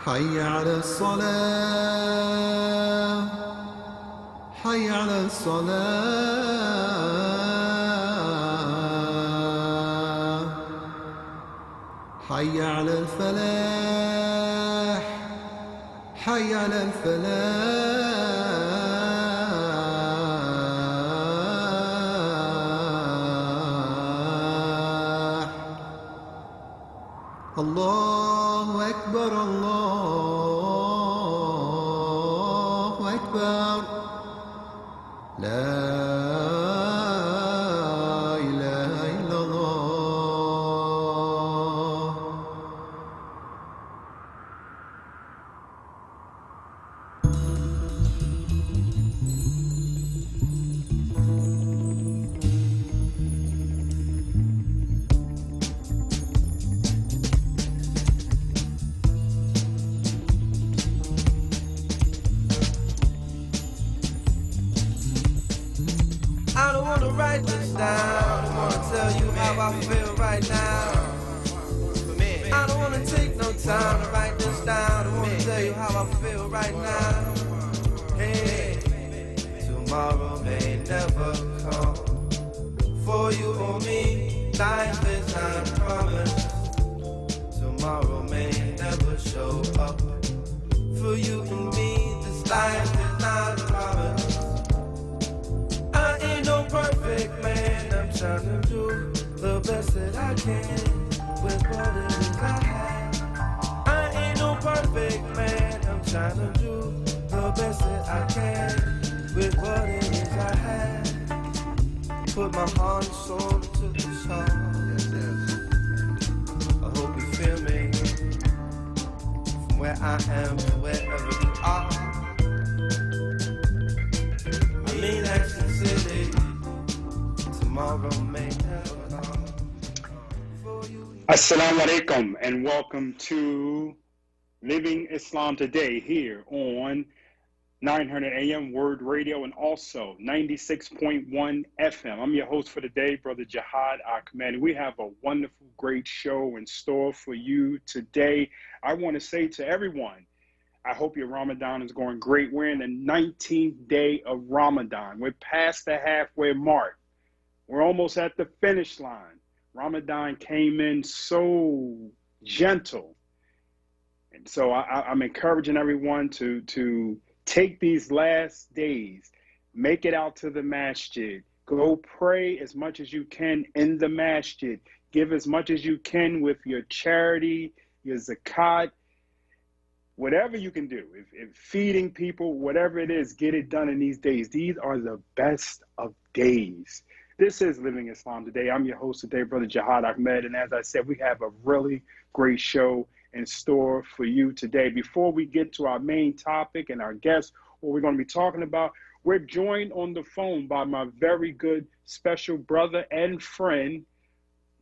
حي على الصلاة حي على الصلاة حي على الفلاح حي على الفلاح الله أكبر الله أكبر لا إله إلا الله. I don't wanna write this down. I wanna tell you how I feel right now. I don't wanna take no time to write this down. I wanna tell you how I feel right now. Hey, tomorrow may never come. For you or me, life is not promised. Tomorrow may never show up. For you and me, this life is not promised. I ain't no perfect man, I'm trying to do the best that I can with what it is I have. I ain't no perfect man, I'm trying to do the best that I can with what it is I have. Put my heart and soul into the song. Yes, yes. I hope you feel me from where I am to wherever you are. I mean that sincerely. Tomorrow may never come. Assalamu alaikum and welcome to Living Islam Today here on 900 AM WURD Radio and also 96.1 FM. I'm your host for the day, Brother Jihad Ahmed. We have a wonderful, great show in store for you today. I want to say to everyone, I hope your Ramadan is going great. We're in the 19th day of Ramadan. We're past the halfway mark. We're almost at the finish line. Ramadan came in so gentle. And so I'm encouraging everyone to take these last days, make it out to the masjid, go pray as much as you can in the masjid, give as much as you can with your charity, your zakat, whatever you can do, if feeding people, whatever it is, get it done in these days. These are the best of days. This is Living Islam Today. I'm your host today, Brother Jihad Ahmed. And as I said, we have a really great show in store for you today. Before we get to our main topic and our guests, what we're going to be talking about, we're joined on the phone by my very good special brother and friend,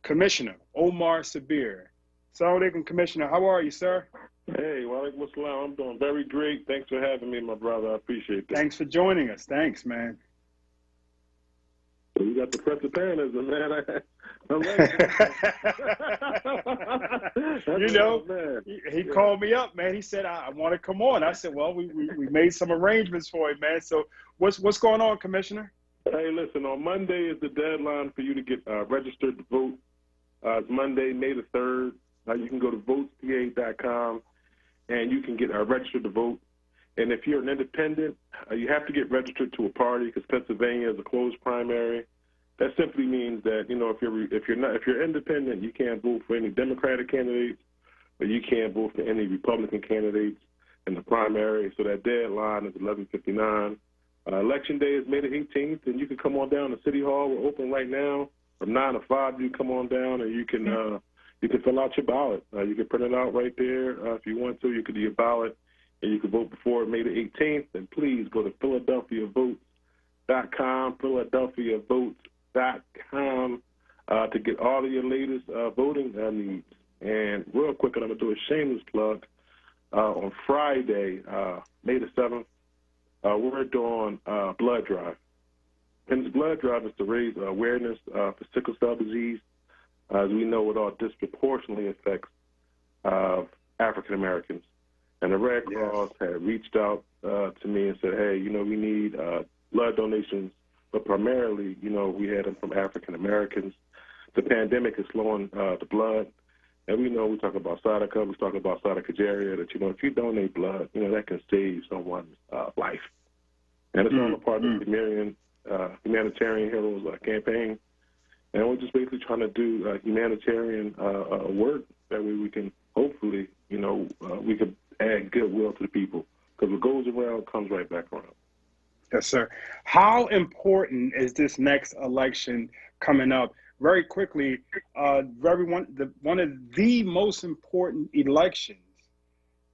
Commissioner Omar Sabir. Assalamu alaikum, Commissioner. How are you, sir? Hey, walaikum assalam. I'm doing very great. Thanks for having me, my brother. I appreciate that. Thanks for joining us. Thanks, man. You got the Presbyterianism, man. You know, he called me up, man. He said, I want to come on. I said, well, we made some arrangements for it, man. So what's going on, Commissioner? Hey, listen, on Monday is the deadline for you to get registered to vote. It's Monday, May the 3rd. You can go to votespa.com and you can get registered to vote. And if you're an independent, you have to get registered to a party because Pennsylvania is a closed primary. That simply means that, you know, if you're independent, you can't vote for any Democratic candidates, or you can't vote for any Republican candidates in the primary. So that deadline is 11:59. Election day is May the 18th, and you can come on down to City Hall. We're open right now from 9 to 5. You come on down and you can fill out your ballot. You can print it out right there if you want to. You can do your ballot. And you can vote before May the 18th. And please go to PhiladelphiaVotes.com, PhiladelphiaVotes.com, to get all of your latest voting needs. And real quick, I'm going to do a shameless plug. On Friday, May the 7th, we're doing blood drive. And this blood drive is to raise awareness for sickle cell disease. As we know, it all disproportionately affects African Americans. And the Red Cross had reached out to me and said, hey, we need blood donations, but primarily, we had them from African Americans. The pandemic is slowing the blood. And we talk about Sadaka, we talk about Sadaka-Jaria, that, if you donate blood, that can save someone's life. And it's all a part of the Humanitarian Heroes campaign. And we're just basically trying to do humanitarian work. That way we can hopefully, we can add goodwill to the people. Because what goes around comes right back around. Yes, sir. How important is this next election coming up? Very quickly, one of the most important elections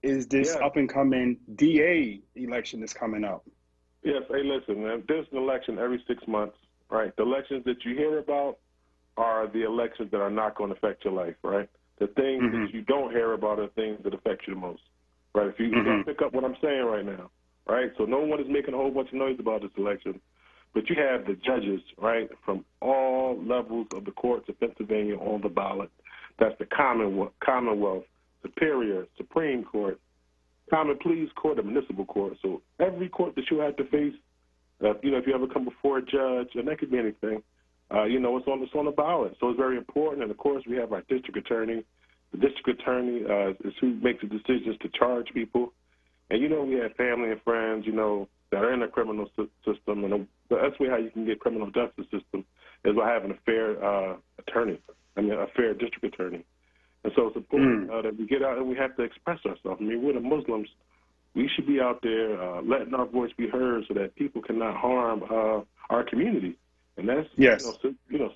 is this up-and-coming DA election that's coming up. Yes. Hey, listen, man, there's an election every 6 months, right? The elections that you hear about are the elections that are not going to affect your life, right? The things that you don't hear about are things that affect you the most, right? If you don't pick up what I'm saying right now, right? So no one is making a whole bunch of noise about this election, but you have the judges, right, from all levels of the courts of Pennsylvania on the ballot. That's the Commonwealth, Superior, Supreme Court, Common Pleas Court, and Municipal Court. So every court that you have to face, if you ever come before a judge, and that could be anything, it's on the ballot. So it's very important. And, of course, we have our district attorney. The district attorney is who makes the decisions to charge people. And, we have family and friends, that are in the criminal system. And the best way how you can get criminal justice system is by having a fair a fair district attorney. And so it's important that we get out and we have to express ourselves. We're the Muslims. We should be out there letting our voice be heard so that people cannot harm our community. And that's,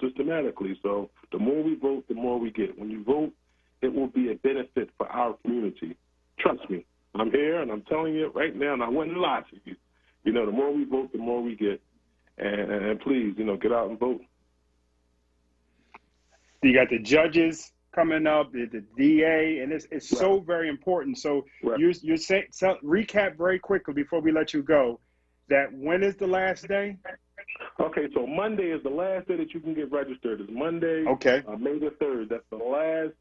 systematically. So the more we vote, the more we get. When you vote, it will be a benefit for our community. Trust me. I'm here, and I'm telling you right now, and I wouldn't lie to you. The more we vote, the more we get. And please, get out and vote. You got the judges coming up, the DA, and it's so very important. So you're saying, recap very quickly before we let you go, that when is the last day? Okay, so Monday is the last day that you can get registered. It's Monday, May the 3rd. That's the last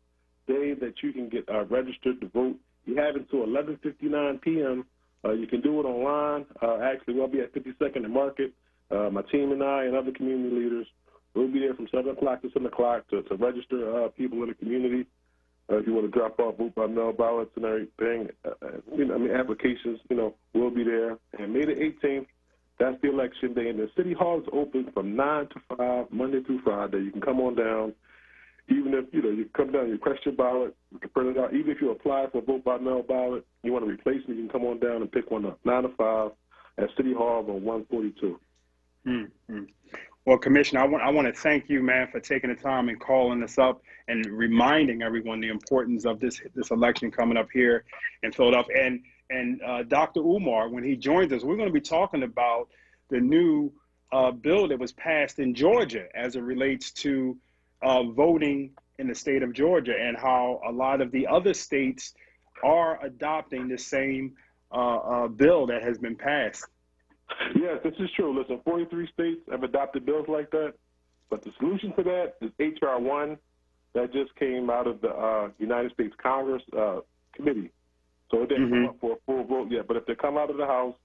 day that you can get registered to vote. You have until 11:59 p.m. You can do it online. Actually, we'll be at 52nd and Market. My team and I and other community leaders will be there from 7 o'clock to 7 o'clock to register people in the community. If you want to drop off vote by mail ballots and everything, applications, we'll be there. And May the 18th, that's the election day. And the City Hall is open from 9 to 5, Monday through Friday. You can come on down. Even if, you come down, you press your ballot, you can print it out. Even if you apply for a vote by mail ballot, you want to replace me, you can come on down and pick one up. 9 to 5 at City Hall on 142. Well, Commissioner, I want to thank you, man, for taking the time and calling us up and reminding everyone the importance of this election coming up here in Philadelphia. And Dr. Umar, when he joins us, we're going to be talking about the new bill that was passed in Georgia as it relates to voting in the state of Georgia, and how a lot of the other states are adopting the same bill that has been passed. Yes, this is true. Listen, 43 states have adopted bills like that, but the solution to that is H.R. 1 that just came out of the United States Congress committee. So it didn't come up for a full vote yet, but if they come out of the House,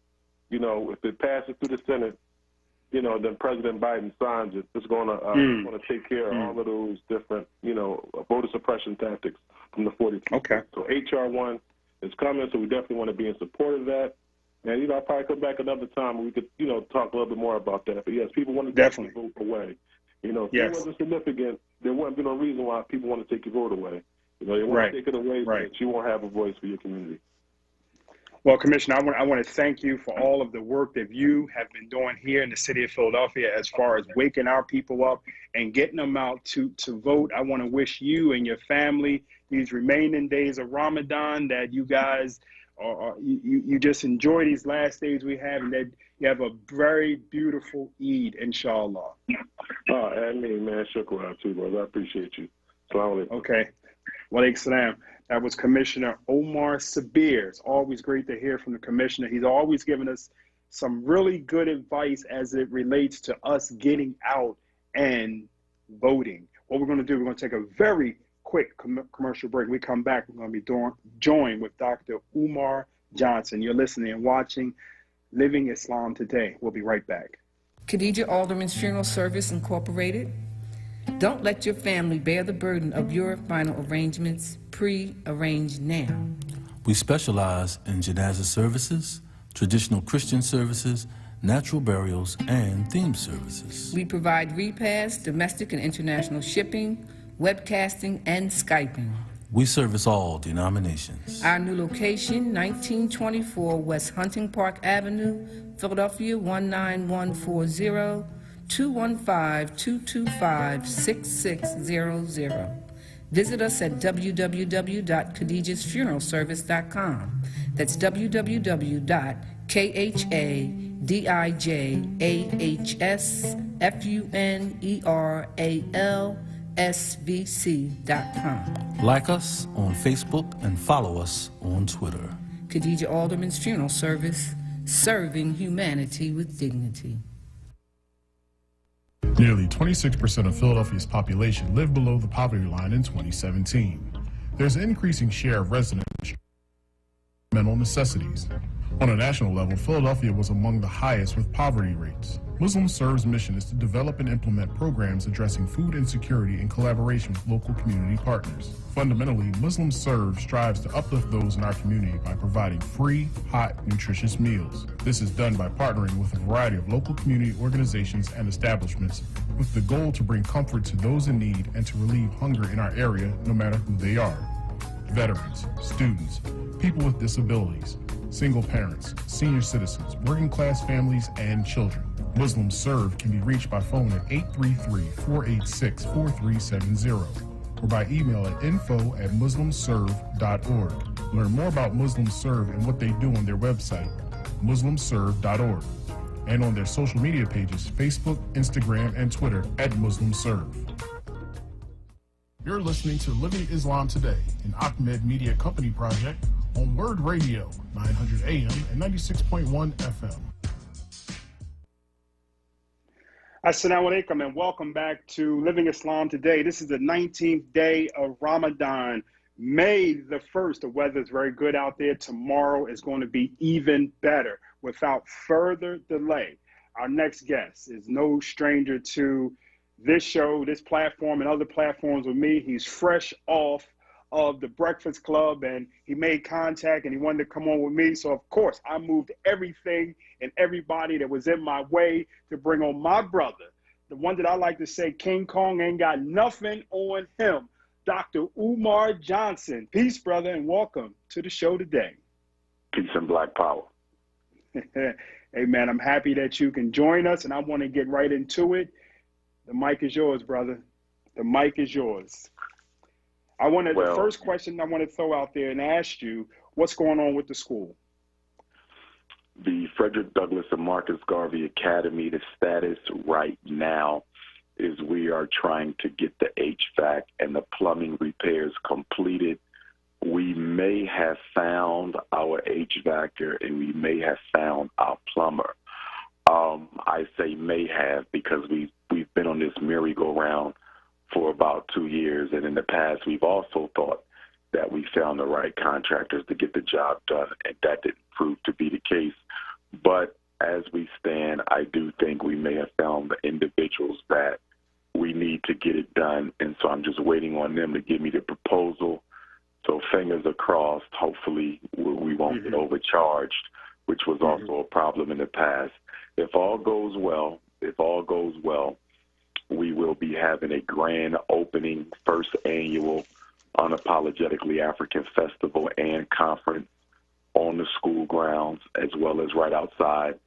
if it passes through the Senate, then President Biden signs it. It's going to take care of all of those different, voter suppression tactics from the 43. Okay. So H.R. 1 is coming, so we definitely want to be in support of that. And, I'll probably come back another time and we could, talk a little bit more about that. But, yes, people want to take your vote away. If it wasn't significant, there wouldn't be no reason why people want to take your vote away. They want to take it away so that you won't have a voice for your community. Well, Commissioner, I want to thank you for all of the work that you have been doing here in the city of Philadelphia as far as waking our people up and getting them out to vote. I want to wish you and your family these remaining days of Ramadan, that you guys you just enjoy these last days we have, and that you have a very beautiful Eid, inshallah. I mean, man, shukran too, brother. I appreciate you. Okay. Walaikum salam. That was Commissioner Omar Sabir. It's always great to hear from the commissioner. He's always given us some really good advice as it relates to us getting out and voting. What we're going to do, we're going to take a very quick quick commercial break. We come back, we're going to be joined with Dr. Umar Johnson. You're listening and watching Living Islam Today. We'll be right back. Khadijah Alderman's Funeral Service Incorporated. Don't let your family bear the burden of your final arrangements. Pre-arrange now. We specialize in janaza services, traditional Christian services, natural burials, and theme services. We provide repasts, domestic and international shipping, webcasting, and Skyping. We service all denominations. Our new location, 1924 West Hunting Park Avenue, Philadelphia 19140, 215-225-6600. Visit us at www.khadijahsfuneralservice.com. That's www.khadijahsfuneralsvc.com. Like us on Facebook and follow us on Twitter. Khadijah Alderman's Funeral Service, serving humanity with dignity. Nearly 26% of Philadelphia's population lived below the poverty line in 2017. There's an increasing share of residents with mental necessities. On a national level, Philadelphia was among the highest with poverty rates. Muslim Serve's mission is to develop and implement programs addressing food insecurity in collaboration with local community partners. Fundamentally, Muslim Serve strives to uplift those in our community by providing free, hot, nutritious meals. This is done by partnering with a variety of local community organizations and establishments with the goal to bring comfort to those in need and to relieve hunger in our area, no matter who they are. Veterans, students, people with disabilities, single parents, senior citizens, working class families, and children. Muslim Serve can be reached by phone at 833-486-4370 or by email at info@muslimserve.org. Learn more about Muslim Serve and what they do on their website, muslimserve.org, and on their social media pages, Facebook, Instagram, and Twitter at Muslim Serve. You're listening to Living Islam Today, an Ahmed Media Company project on WURD Radio, 900 AM and 96.1 FM. Assalamu alaikum and welcome back to Living Islam Today. This is the 19th day of Ramadan, May the 1st. The weather is very good out there. Tomorrow is going to be even better. Without further delay, our next guest is no stranger to this show, this platform, and other platforms with me. He's fresh off of the Breakfast Club, and he made contact, and he wanted to come on with me. So, of course, I moved everything and everybody that was in my way to bring on my brother, the one that I like to say King Kong ain't got nothing on him, Dr. Umar Johnson. Peace, brother, and welcome to the show today. Peace and black power. Hey, man, I'm happy that you can join us, and I want to get right into it. The mic is yours, brother. The mic is yours. The first question I want to throw out there and ask you, what's going on with the school? The Frederick Douglass and Marcus Garvey Academy, the status right now is we are trying to get the HVAC and the plumbing repairs completed. We may have found our HVACer and we may have found our plumber. I say may have because we've been on this merry-go-round for about 2 years, and in the past we've also thought that we found the right contractors to get the job done, and that didn't prove to be the case. But as we stand, I do think we may have found the individuals that we need to get it done, and so I'm just waiting on them to give me the proposal. So fingers are crossed. Hopefully we won't get overcharged, which was also a problem in the past. If all goes well, we will be having a grand opening, first annual Unapologetically African Festival and Conference on the school grounds, as well as right outside.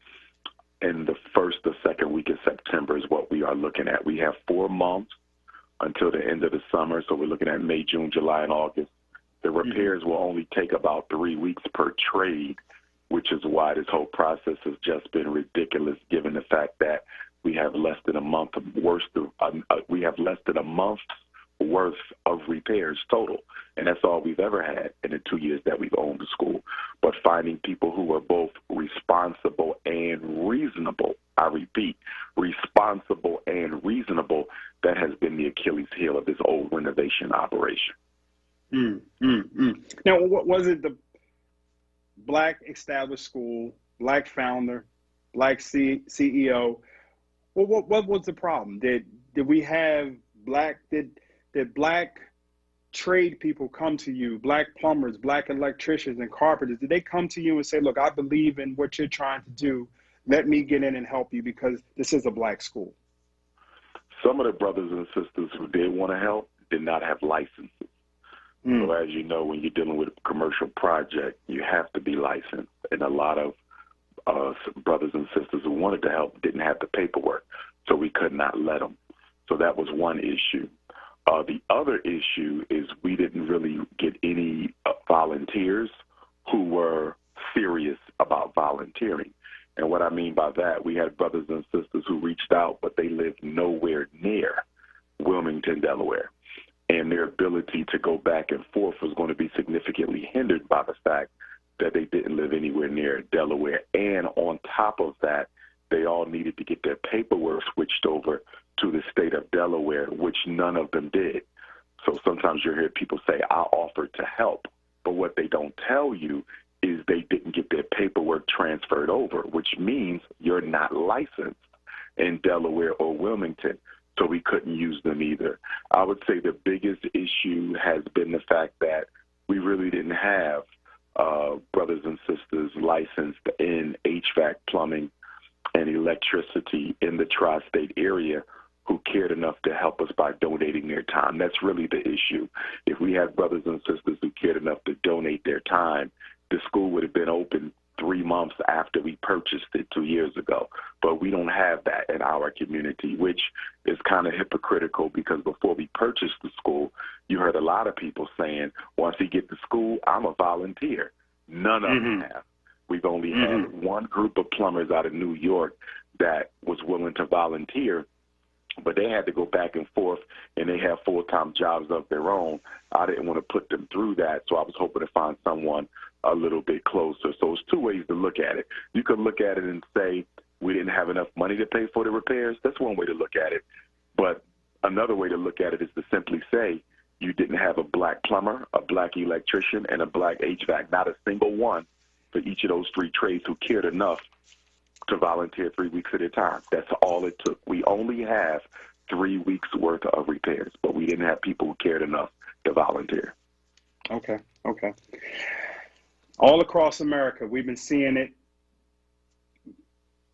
In the first or second week of September is what we are looking at. We have 4 months until the end of the summer, so we're looking at May, June, July, and August. The repairs will only take about 3 weeks per trade, which is why this whole process has just been ridiculous, given the fact that we have less than a month worth of repairs total, and that's all we've ever had in the 2 years that we've owned the school. But finding people who are both responsible and reasonable, I repeat, responsible and reasonable, that has been the Achilles heel of this old renovation operation. Now, what was it? The black established school, black founder, black CEO. What was the problem? Did we have did black trade people come to you, black plumbers, black electricians and carpenters? Did they come to you and say, look, I believe in what you're trying to do. Let me get in and help you because this is a black school? Some of the brothers and sisters who did want to help did not have licenses. So as you know, when you're dealing with a commercial project, you have to be licensed. And a lot of brothers and sisters who wanted to help didn't have the paperwork, so we could not let them. So that was one issue. The other issue is we didn't really get any volunteers who were serious about volunteering. And what I mean by that, we had brothers and sisters who reached out, but they lived nowhere near Wilmington, Delaware. And their ability to go back and forth was going to be significantly hindered by the fact that they didn't live anywhere near Delaware. And on top of that, they all needed to get their paperwork switched over to the state of Delaware, which none of them did. So sometimes you hear people say, I offered to help. But what they don't tell you is they didn't get their paperwork transferred over, which means you're not licensed in Delaware or Wilmington. So we couldn't use them either. I would say the biggest issue has been the fact that we really didn't have brothers and sisters licensed in HVAC, plumbing, and electricity in the tri-state area who cared enough to help us by donating their time. That's really the issue. If we had brothers and sisters who cared enough to donate their time, the school would have been open 3 months after we purchased it 2 years ago. But we don't have that in our community, which is kind of hypocritical because before we purchased the school, you heard a lot of people saying, once we get to school, I'm a volunteer. None of them have. We've only had one group of plumbers out of New York that was willing to volunteer, but they had to go back and forth, and they have full-time jobs of their own. I didn't want to put them through that, so I was hoping to find someone a little bit closer. So it's two ways to look at it. You could look at it and say we didn't have enough money to pay for the repairs. That's one way to look at it. But another way to look at it is to simply say you didn't have a black plumber, a black electrician, and a black HVAC, not a single one for each of those three trades who cared enough to volunteer 3 weeks at a time. That's all it took. We only have 3 weeks worth of repairs, but we didn't have people who cared enough to volunteer. Okay. All across America, we've been seeing it.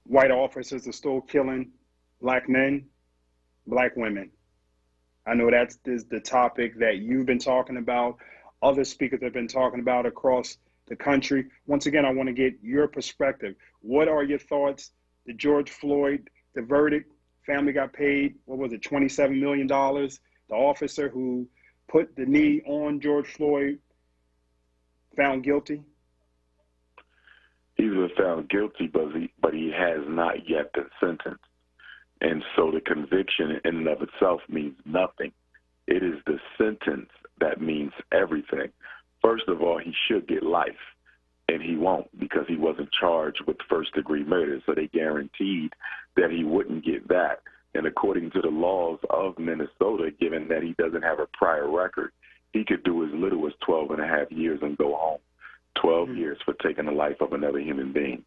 White officers are still killing black men, black women. I know that's the topic that you've been talking about. Other speakers have been talking about across the country. Once again, I want to get your perspective. What are your thoughts? The George Floyd, the verdict, family got paid, what was it, $27 million? The officer who put the knee on George Floyd found guilty? He's been found guilty, but he has not yet been sentenced. And so the conviction in and of itself means nothing. It is the sentence that means everything. First of all, he should get life, and he won't because he wasn't charged with first-degree murder. So they guaranteed that he wouldn't get that. And according to the laws of Minnesota, given that he doesn't have a prior record, he could do as little as 12 and a half years and go home. 12 years for taking the life of another human being.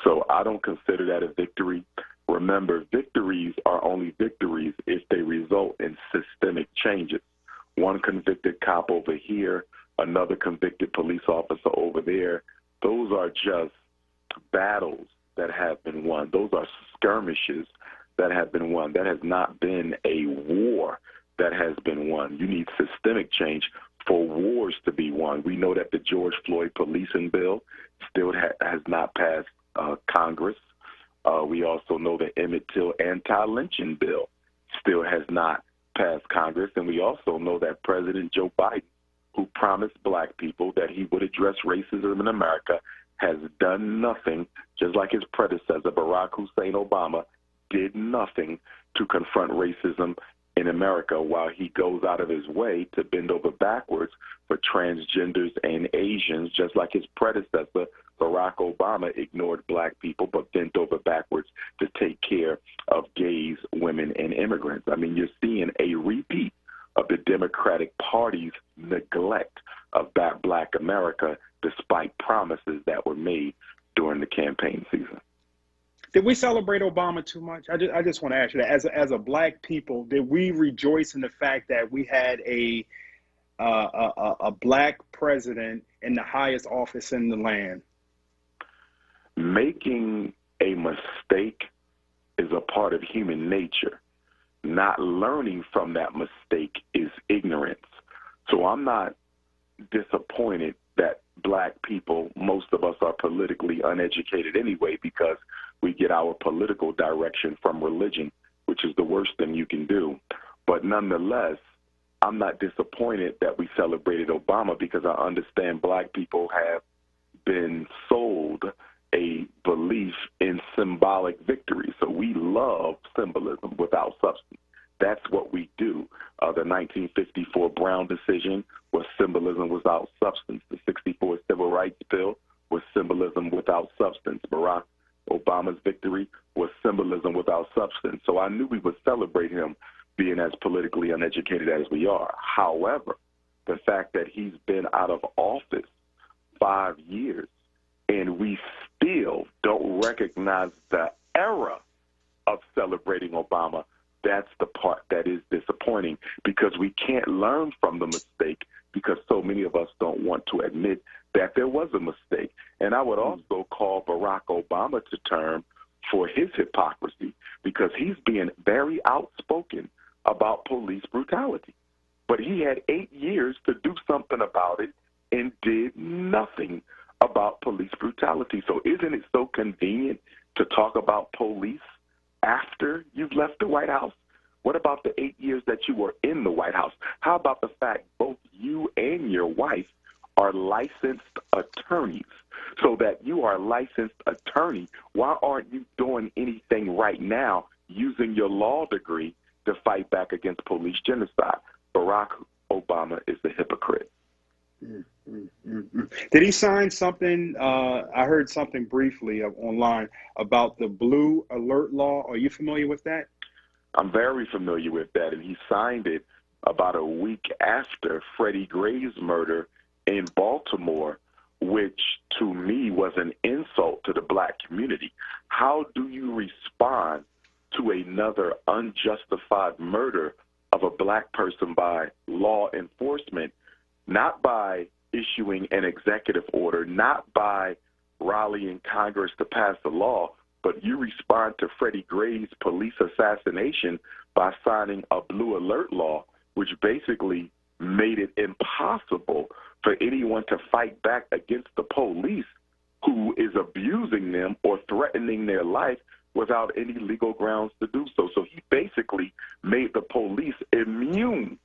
So I don't consider that a victory. Remember, victories are only victories if they result in systemic changes. One convicted cop over here, another convicted police officer over there, those are just battles that have been won. Those are skirmishes that have been won. That has not been a war that has been won. You need systemic change for wars to be won. We know that the George Floyd policing bill still has not passed Congress. We also know the Emmett Till anti-lynching bill still has not passed Congress. And we also know that President Joe Biden, who promised black people that he would address racism in America, has done nothing, just like his predecessor, Barack Hussein Obama, did nothing to confront racism in America, while he goes out of his way to bend over backwards for transgenders and Asians, just like his predecessor, Barack Obama ignored black people but bent over backwards to take care of gays, women, and immigrants. I mean, you're seeing a repeat of the Democratic Party's neglect of black America despite promises that were made during the campaign season. Did we celebrate Obama too much? I just want to ask you that. As a black people, did we rejoice in the fact that we had a black president in the highest office in the land? Making a mistake is a part of human nature. Not learning from that mistake is ignorance. So I'm not disappointed that black people, most of us are politically uneducated anyway because we get our political direction from religion, which is the worst thing you can do. But nonetheless, I'm not disappointed that we celebrated Obama because I understand black people have been sold a belief in symbolic victory. So we love symbolism without substance. That's what we do. The 1954 Brown decision was symbolism without substance. The 64 Civil Rights Bill was symbolism without substance. Barack Obama's victory was symbolism without substance. So I knew we would celebrate him being as politically uneducated as we are. However, the fact that he's been out of office 5 years and we still don't recognize the era of celebrating Obama, that's the part that is disappointing because we can't learn from the mistake because so many of us don't want to admit that there was a mistake. And I would also call Barack Obama to term for his hypocrisy because he's being very outspoken about police brutality. But he had 8 years to do something about it and did nothing about police brutality. So isn't it so convenient to talk about police after you've left the White House? What about the 8 years that you were in the White House? How about the fact both you and your wife are licensed attorneys? So that you are a licensed attorney, why aren't you doing anything right now using your law degree to fight back against police genocide? Barack Obama is a hypocrite. Did he sign something? I heard something briefly online about the blue alert law. Are you familiar with that? I'm very familiar with that, and he signed it about a week after Freddie Gray's murder in Baltimore, which to me was an insult to the black community. How do you respond to another unjustified murder of a black person by law enforcement, not by issuing an executive order, not by rallying Congress to pass a law, but you respond to Freddie Gray's police assassination by signing a blue alert law, which basically made it impossible for anyone to fight back against the police who is abusing them or threatening their life without any legal grounds to do so. So he basically made the police immune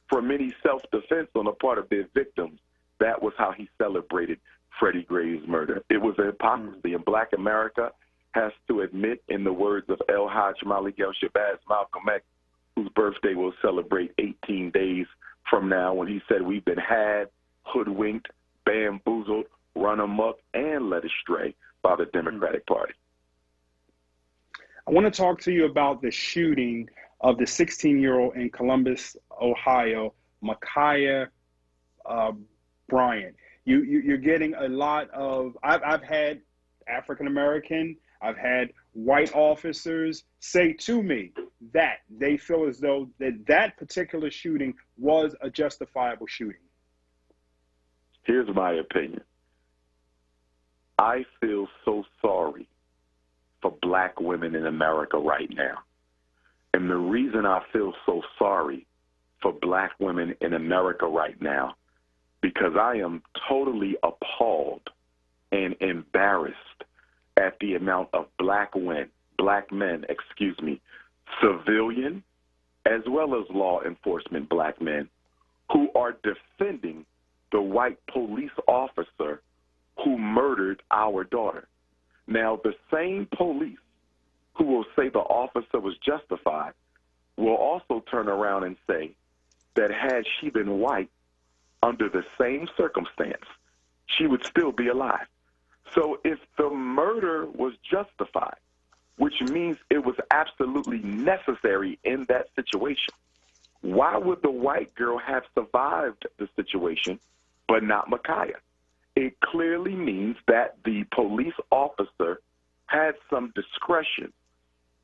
from any self-defense on the part of their victims. That was how he celebrated Freddie Gray's murder. It was a hypocrisy, and black America has to admit, in the words of El Hajj Malik El Shabazz Malcolm X, whose birthday we'll celebrate 18 days from now, when he said we've been had, hoodwinked, bamboozled, run amok, and led astray by the Democratic Party. I want to talk to you about the shooting of the 16-year-old in Columbus, Ohio, Ma'Khia Bryant. You're getting a lot of, I've had African-American, I've had white officers say to me that they feel as though that particular shooting was a justifiable shooting. Here's my opinion. I feel so sorry for black women in America right now. And the reason I feel so sorry for black women in America right now, because I am totally appalled and embarrassed at the amount of black men, civilian as well as law enforcement black men, who are defending the white police officer who murdered our daughter. Now, the same police who will say the officer was justified will also turn around and say that had she been white, under the same circumstance, she would still be alive. So if the murder was justified, which means it was absolutely necessary in that situation, why would the white girl have survived the situation but not Micaiah? It clearly means that the police officer had some discretion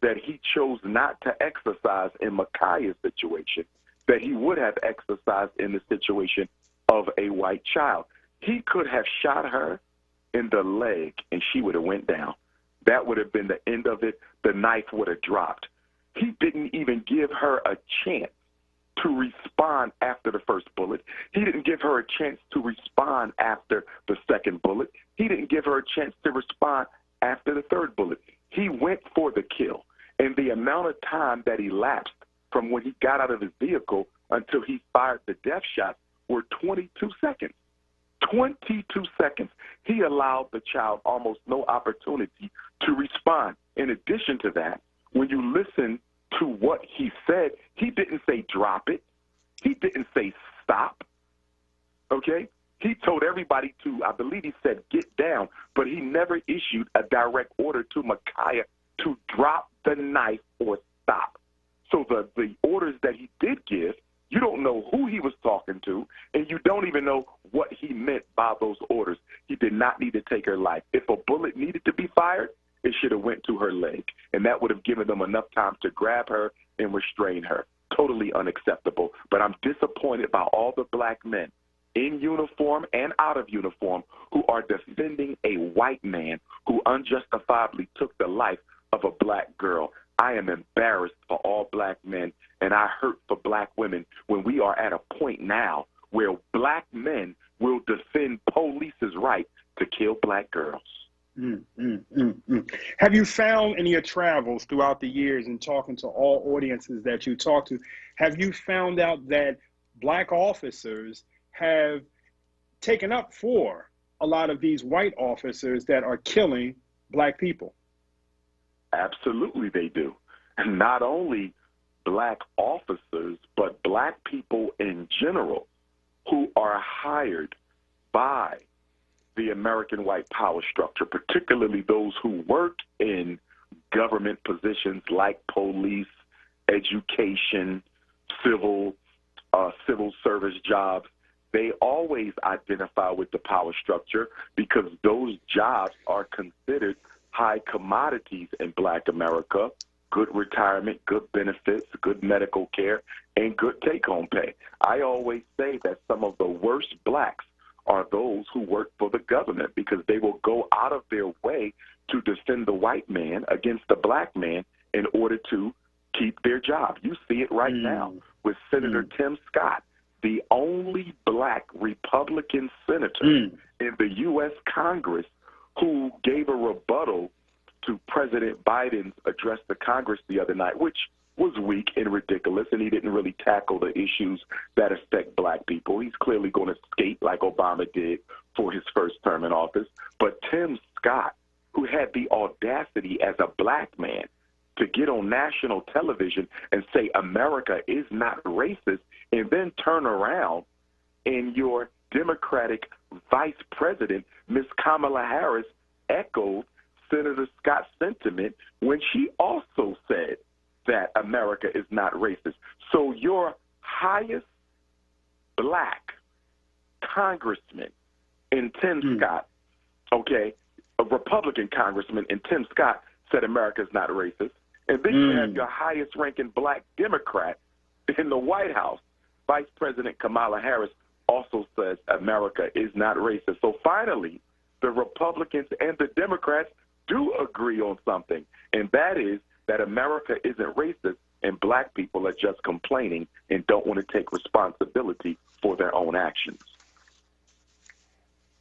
that he chose not to exercise in Micaiah's situation that he would have exercised in the situation of a white child. He could have shot her in the leg and she would have went down. That would have been the end of it. The knife would have dropped. He didn't even give her a chance to respond after the first bullet. He didn't give her a chance to respond after the second bullet. He didn't give her a chance to respond after the third bullet. He went for the kill. And the amount of time that elapsed from when he got out of his vehicle until he fired the death shot were 22 seconds. 22 seconds. He allowed the child almost no opportunity to respond. In addition to that, when you listen to what he said, he didn't say drop it. He didn't say stop. Okay? He told everybody to, I believe he said get down, but he never issued a direct order to Micaiah to drop the knife or stop. So the orders that he did give, you don't know who he was talking to, and you don't even know what he meant by those orders. He did not need to take her life. If a bullet needed to be fired, it should have went to her leg, and that would have given them enough time to grab her and restrain her. Totally unacceptable. But I'm disappointed by all the black men in uniform and out of uniform who are defending a white man who unjustifiably took the life of a black girl. I am embarrassed for all black men, and I hurt for black women when we are at a point now where black men will defend police's right to kill black girls. Have you found in your travels throughout the years and talking to all audiences that you talk to, have you found out that black officers have taken up for a lot of these white officers that are killing black people? Absolutely they do. And not only black officers, but black people in general who are hired by the American white power structure, particularly those who work in government positions like police, education, civil service jobs. They always identify with the power structure because those jobs are considered high commodities in black America: good retirement, good benefits, good medical care, and good take-home pay. I always say that some of the worst blacks are those who work for the government because they will go out of their way to defend the white man against the black man in order to keep their job. You see it right now with Senator Tim Scott, the only black Republican senator in the U.S. Congress who gave a rebuttal to President Biden's address to Congress the other night, which was weak and ridiculous, and he didn't really tackle the issues that affect black people. He's clearly going to skate like Obama did for his first term in office. But Tim Scott, who had the audacity as a black man to get on national television and say America is not racist, and then turn around and your Democratic vice president, Ms. Kamala Harris, echoed Senator Scott's sentiment when she also said that America is not racist. So your highest black congressman in Tim Scott, okay, a Republican congressman in Tim Scott said America is not racist. And then you have your highest ranking black Democrat in the White House, Vice President Kamala Harris, also says America is not racist. So finally, the Republicans and the Democrats do agree on something, and that is that America isn't racist and black people are just complaining and don't want to take responsibility for their own actions.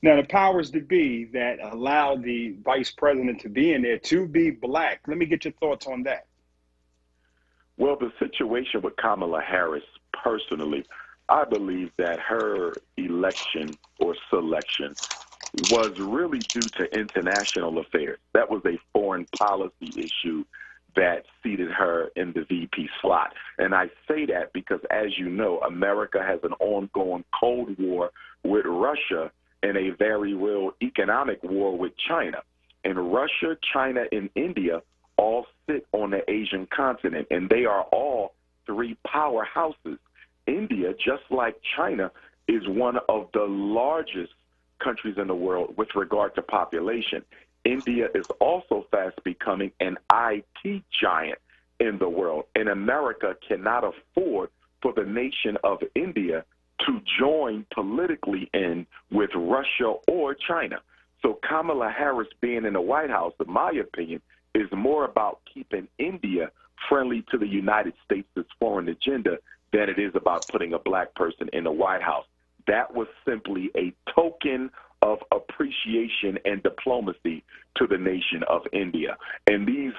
Now, the powers that be that allowed the vice president to be in there to be black, let me get your thoughts on that. Well, the situation with Kamala Harris, personally, I believe that her election or selection was really due to international affairs. That was a foreign policy issue that seated her in the VP slot. And I say that because, as you know, America has an ongoing Cold War with Russia, in a very real economic war with China. And Russia, China, and India all sit on the Asian continent, and they are all three powerhouses. India, just like China, is one of the largest countries in the world with regard to population. India is also fast becoming an IT giant in the world, and America cannot afford for the nation of India to join politically in with Russia or China. So Kamala Harris being in the White House, in my opinion, is more about keeping India friendly to the United States' foreign agenda than it is about putting a black person in the White House. That was simply a token of appreciation and diplomacy to the nation of India. And these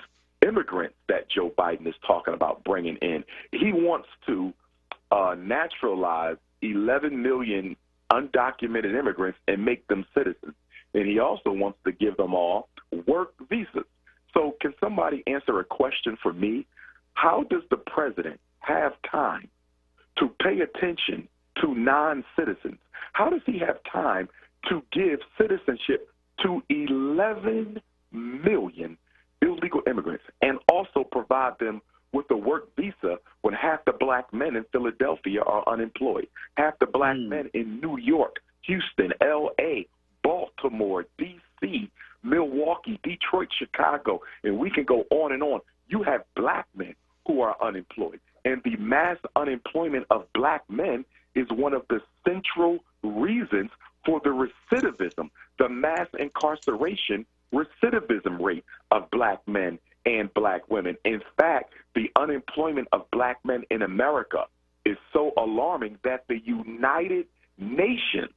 immigrants that Joe Biden is talking about bringing in, he wants to naturalize 11 million undocumented immigrants and make them citizens. And he also wants to give them all work visas. So can somebody answer a question for me? How does the president have time to pay attention to non-citizens? How does he have time to give citizenship to 11 million illegal immigrants and also provide them with a work visa when half the black men in Philadelphia are unemployed, half the black men in New York, Houston, L.A., Baltimore, D.C., Milwaukee, Detroit, Chicago, and we can go on and on. You have black men who are unemployed, and the mass unemployment of black men is one of the central reasons for the recidivism, the mass incarceration recidivism rate of black men and black women. In fact, the unemployment of black men in America is so alarming that the United Nations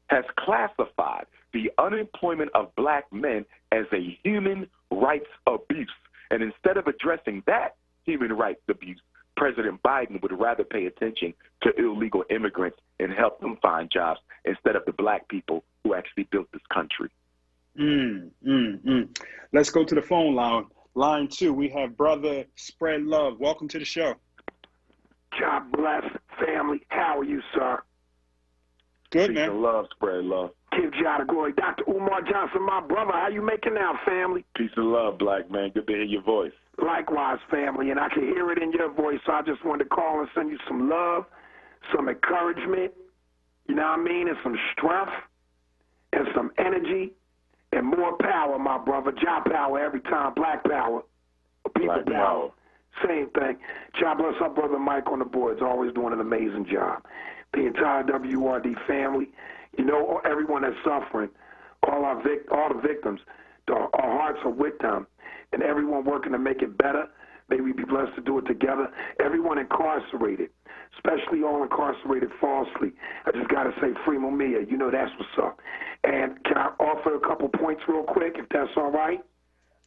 has classified the unemployment of black men as a human rights abuse. And instead of addressing that human rights abuse, President Biden would rather pay attention to illegal immigrants and help them find jobs instead of the black people who actually built this country. Let's go to the phone line. Line 2, we have Brother Spread Love. Welcome to the show. God bless, family. How are you, sir? Good, Peace man. and love, spread love. Give God the glory. Dr. Umar Johnson, my brother, how you making out, family? Peace and love, black man. Good to hear your voice. Likewise, family, and I can hear it in your voice, so I just wanted to call and send you some love, some encouragement, you know what I mean, and some strength, and some energy, and more power, my brother. Jah power every time, black power, people Black power. Same thing. God bless our brother Mike on the boards, always doing an amazing job. The entire WURD family, you know, everyone that's suffering, all the victims, our hearts are with them, and everyone working to make it better. May we be blessed to do it together. Everyone incarcerated, especially all incarcerated falsely. I just got to say, free Mumia, you know that's what's up. And can I offer a couple points real quick, if that's all right?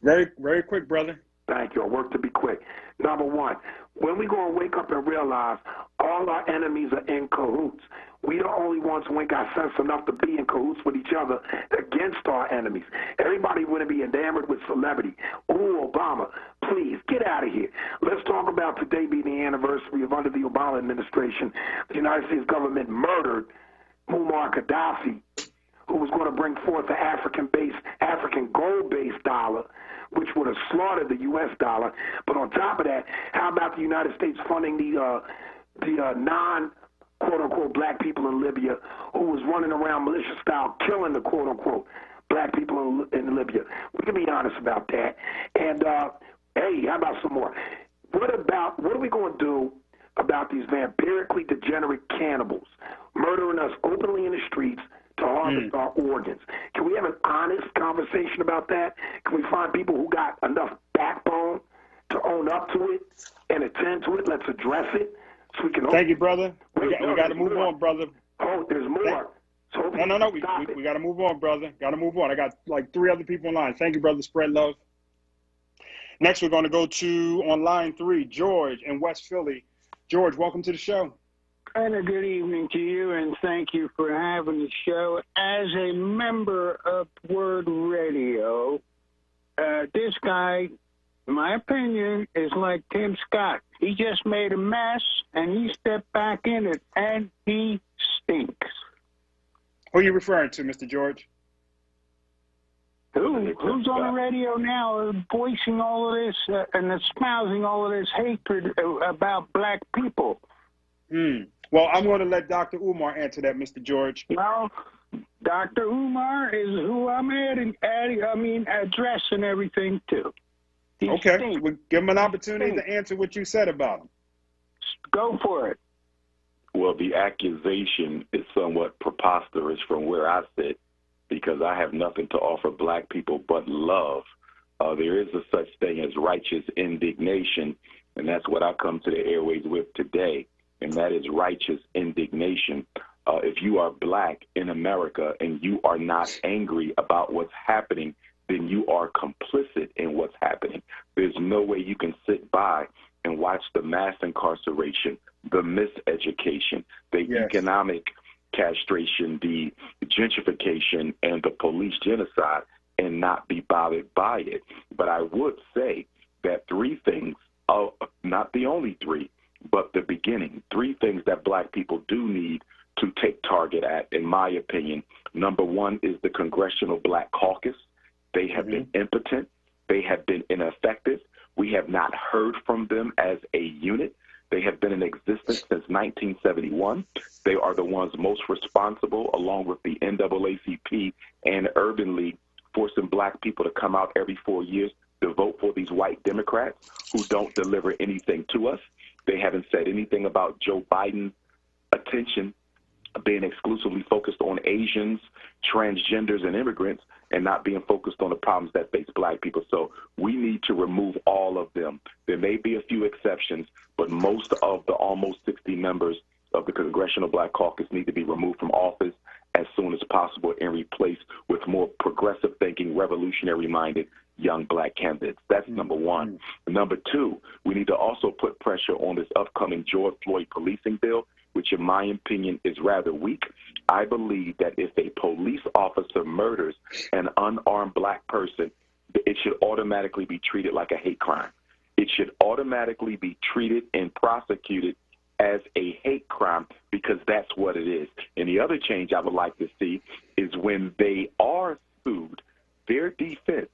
Very, very quick, brother. Thank you. I'll work to be quick. Number one, when we going to wake up and realize all our enemies are in cahoots. We the only ones who ain't got sense enough to be in cahoots with each other against our enemies. Everybody want to be enamored with celebrity. Ooh, Obama, please, get out of here. Let's talk about today being the anniversary of under the Obama administration, the United States government murdered Muammar Gaddafi, who was going to bring forth the African gold-based dollar, which would have slaughtered the U.S. dollar. But on top of that, how about the United States funding the non-quote-unquote black people in Libya who was running around militia-style killing the quote-unquote black people in Libya? We can be honest about that. And, hey, how about some more? What are we going to do about these vampirically degenerate cannibals murdering us openly in the streets to harvest our organs? Can we have an honest conversation about that? Can we find people who got enough backbone to own up to it and attend to it? Let's address it so we can... Thank you, brother. We got to move on, brother. Oh, there's more. So No. We got to move on, brother. Got to move on. I got like 3 other people in line. Thank you, brother. Spread love. Next, we're going to go to, on line 3, George in West Philly. George, welcome to the show. And a good evening to you, and thank you for having the show. As a member of WURD Radio, this guy, in my opinion, is like Tim Scott. He just made a mess, and he stepped back in it, and he stinks. Who are you referring to, Mr. George? Who's on the radio now voicing all of this and espousing all of this hatred about black people? Well, I'm going to let Dr. Umar answer that, Mr. George. Well, Dr. Umar is who I'm addressing everything to. Okay, we'll give him an opportunity to answer what you said about him. Go for it. Well, the accusation is somewhat preposterous from where I sit, because I have nothing to offer black people but love. There is a such thing as righteous indignation, and that's what I come to the airways with today, and that is righteous indignation. If you are black in America and you are not angry about what's happening, then you are complicit in what's happening. There's no way you can sit by and watch the mass incarceration, the miseducation, the economic castration, the gentrification, and the police genocide and not be bothered by it. But I would say that three things, not the only three, but the beginning, three things that black people do need to take target at, in my opinion. Number one is the Congressional Black Caucus. They have been impotent. They have been ineffective. We have not heard from them as a unit. They have been in existence since 1971. They are the ones most responsible, along with the NAACP and Urban League, forcing black people to come out every 4 years to vote for these white Democrats who don't deliver anything to us. They haven't said anything about Joe Biden's attention being exclusively focused on Asians, transgenders, and immigrants, and not being focused on the problems that face black people. So we need to remove all of them. There may be a few exceptions, but most of the almost 60 members of the Congressional Black Caucus need to be removed from office as soon as possible and replaced with more progressive thinking, revolutionary-minded young black candidates. That's number one. Number two, we need to also put pressure on this upcoming George Floyd policing bill, which in my opinion is rather weak. I believe that if a police officer murders an unarmed black person, it should automatically be treated like a hate crime. It should automatically be treated and prosecuted as a hate crime, because that's what it is. And the other change I would like to see is when they are sued, their defense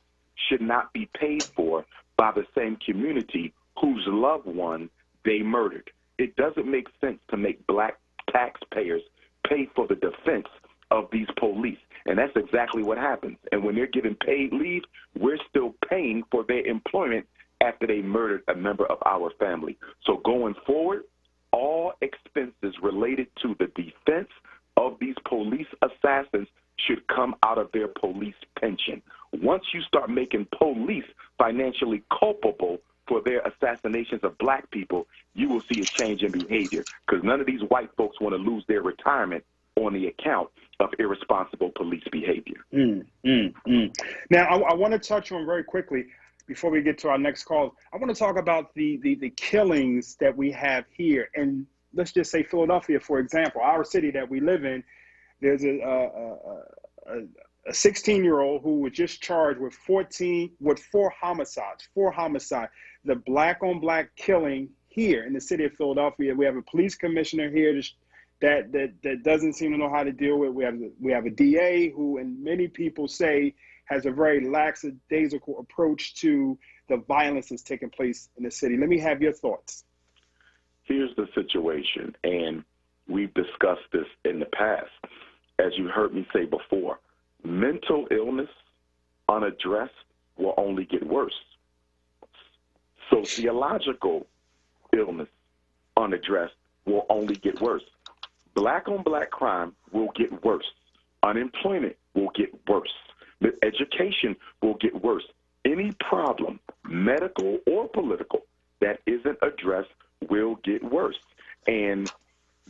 should not be paid for by the same community whose loved one they murdered. It doesn't make sense to make black taxpayers pay for the defense of these police. And that's exactly what happens. And when they're given paid leave, we're still paying for their employment after they murdered a member of our family. So going forward, all expenses related to the defense of these police assassins should come out of their police pension. Once you start making police financially culpable for their assassinations of black people, you will see a change in behavior, because none of these white folks want to lose their retirement on the account of irresponsible police behavior. Now, I want to touch on very quickly, before we get to our next call, I want to talk about the killings that we have here. And let's just say Philadelphia, for example, our city that we live in, there's a 16-year-old who was just charged with 4 homicides. The black-on-black killing here in the city of Philadelphia. We have a police commissioner here that doesn't seem to know how to deal with. We have a DA who, and many people say, has a very lackadaisical approach to the violence that's taking place in the city. Let me have your thoughts. Here's the situation, and we've discussed this in the past. As you heard me say before, mental illness unaddressed will only get worse. Sociological illness unaddressed will only get worse. Black-on-black crime will get worse. Unemployment will get worse. Education will get worse. Any problem, medical or political, that isn't addressed will get worse. And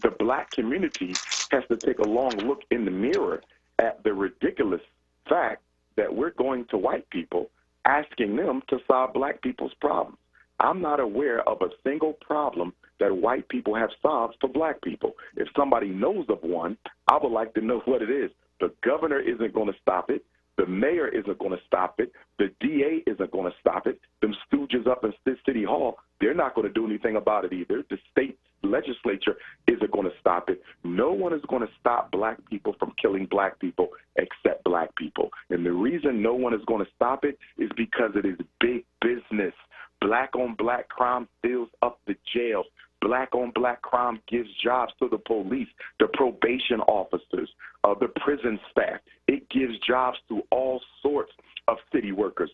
the black community has to take a long look in the mirror at the ridiculous fact that we're going to white people asking them to solve black people's problems. I'm not aware of a single problem that white people have solved for black people. If somebody knows of one, I would like to know what it is. The governor isn't going to stop it. The mayor isn't going to stop it. The DA isn't going to stop it. Them stooges up in City Hall, they're not going to do anything about it either. The state legislature isn't going to stop it. No one is going to stop black people from killing black people except black people. And the reason no one is going to stop it is because it is big business. Black-on-black crime fills up the jails. Black-on-black crime gives jobs to the police, the probation officers, the prison staff. It gives jobs to all sorts of city workers.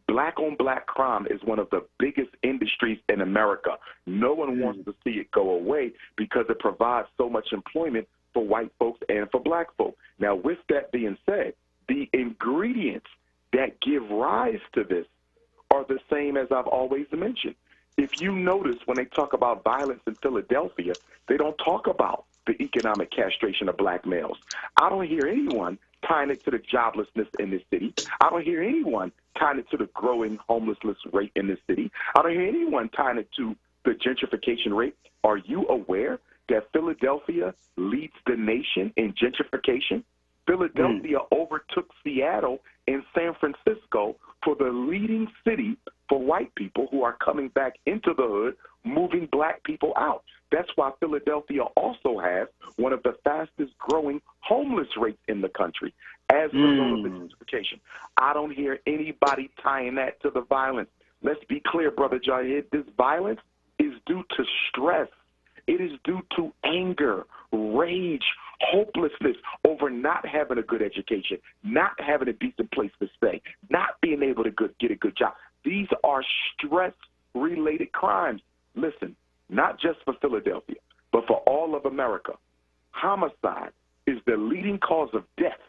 Black-on-black crime is one of the biggest industries in America. No one wants to see it go away because it provides so much employment for white folks and for black folks. Now, with that being said, the ingredients that give rise to this are the same as I've always mentioned. If you notice, when they talk about violence in Philadelphia, they don't talk about the economic castration of black males. I don't hear anyone tying it to the joblessness in this city. I don't hear anyone tying it to the growing homelessness rate in this city. I don't hear anyone tying it to the gentrification rate. Are you aware that Philadelphia leads the nation in gentrification? Philadelphia overtook Seattle and San Francisco for the leading city for white people who are coming back into the hood, moving black people out. That's why Philadelphia also has one of the fastest growing homeless rates in the country as a result of the gentrification. I don't hear anybody tying that to the violence. Let's be clear, Brother Jahid, this violence is due to stress. It is due to anger, rage, hopelessness over not having a good education, not having a decent place to stay, not being able to get a good job. These are stress-related crimes. Listen, not just for Philadelphia, but for all of America. Homicide is the leading cause of death